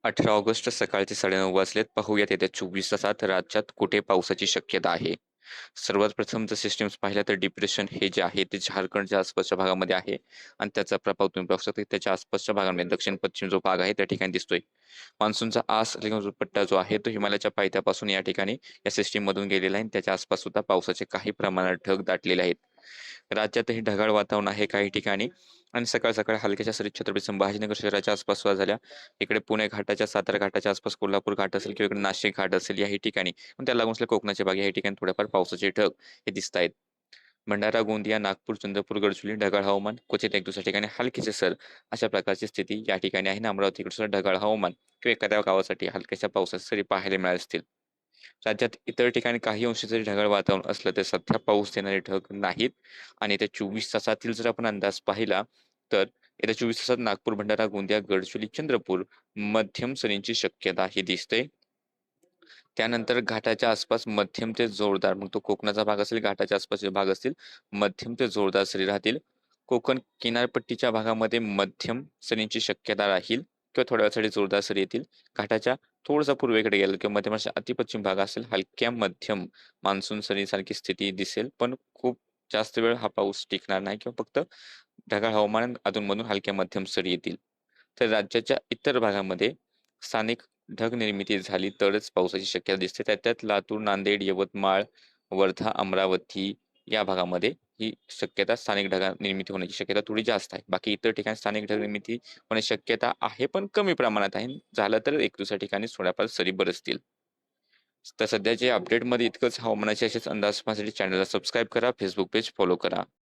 18 August सकाळचे 9:30 वाजलेत. पाहूयात येत्या 24 तासात राज्यात कुठे पावसाची शक्यता आहे. सर्वात प्रथम जर सिस्टम्स पाहिल्या तर डिप्रेशन हे जे आहे ते झारखंडच्या आसपासच्या भागामध्ये आहे आणि त्याचा प्रभाव तुम्ही पाहू शकता त्याच्या आसपासच्या भागांमध्ये दक्षिण-पश्चिम जो भाग आहे त्या ठिकाणी दिसतोय. मान्सूनचा पट्टा जो आहे तो हिमालयाच्या पायथ्यापासून या ठिकाणी या सिस्टीम मधून गेलेला आहे आणि त्याच्या आसपास सुद्धा पावसाचे काही प्रमाणात ढग दाटलेले आहेत. राज्यातही ढगाळ वातावरण आहे काही ठिकाणी आणि सकाळ-सकाळी हलक्याशा सरी छत्रपती संभाजीनगर शहराच्या आसपास सुद्धा झाल्या. इकडे पुणे घाटाच्या, सातारा घाटाच्या आसपास कोल्हापूर घाट असेल किंवा इकडे नाशिक घाट असेल याही ठिकाणी पण त्याला लागून असलेल्या कोकणाचे भाग या ठिकाणी थोड्याफार पावसाचे ढग हे दिसत आहेत. भंडारा, गोंदिया, नागपूर, चंद्रपूर, गडचिरोली ढगाळ हवामान, क्वचित एक दुसऱ्या ठिकाणी हलकीचे सर अशा प्रकारची स्थिती या ठिकाणी आहे. आणि अमरावतीकडे सुद्धा ढगाळ हवामान किंवा एखाद्या गावासाठी हलक्याशा पावसाच्या सरी पाहायला मिळाले असतील. राज्यात इतर ठिकाणी काही अंशी जरी ढगाळ वातावरण असलं तर सध्या पाऊस देणारे ढग नाहीत. आणि येत्या 24 तासातील जर आपण अंदाज पाहिला तर येत्या 24 तासात नागपूर, भंडारा, गोंदिया, गडचिरोली, चंद्रपूर मध्यम सरींची शक्यता ही दिसते. त्यानंतर घाटाच्या आसपास मध्यम ते जोरदार, मग तो कोकणाचा भाग असेल, घाटाच्या आसपासचे भाग असतील, मध्यम ते जोरदार सरी राहतील. कोकण किनारपट्टीच्या भागामध्ये मध्यम सरींची शक्यता राहील किंवा थोड्या वेळासाठी जोरदार सरी येतील. घाटाच्या थोडंसं पूर्वेकडे गेलं किंवा मध्यम अशा अतिपश्चिम भाग असेल, हलक्या मध्यम मान्सून सरीसारखी स्थिती दिसेल, पण खूप जास्त वेळ हा पाऊस टिकणार नाही किंवा फक्त ढगाळ हवामान अधूनमधून हलक्या मध्यम सरी येतील. तर राज्याच्या इतर भागामध्ये स्थानिक ढग निर्मिती झाली तरच पावसाची शक्यता दिसते. त्यात लातूर, नांदेड, यवतमाळ, वर्धा, अमरावती या भागामध्ये ही शक्यता स्थानिक ढग निर्मिती होण्याची शक्यता थोडी जास्त आहे. बाकी इतर ठिकाणी स्थानिक ढग निर्मिती होण्याची शक्यता आहे, पण कमी प्रमाणात आहे. झालं तर एक दुसऱ्या ठिकाणी थोड्याफार सरी बरसतील. तर सध्याच्या अपडेटमध्ये इतकंच. हवामानाचे असेच अंदाज पाहण्यासाठी चॅनलला सबस्क्राईब करा, फेसबुक पेज फॉलो करा.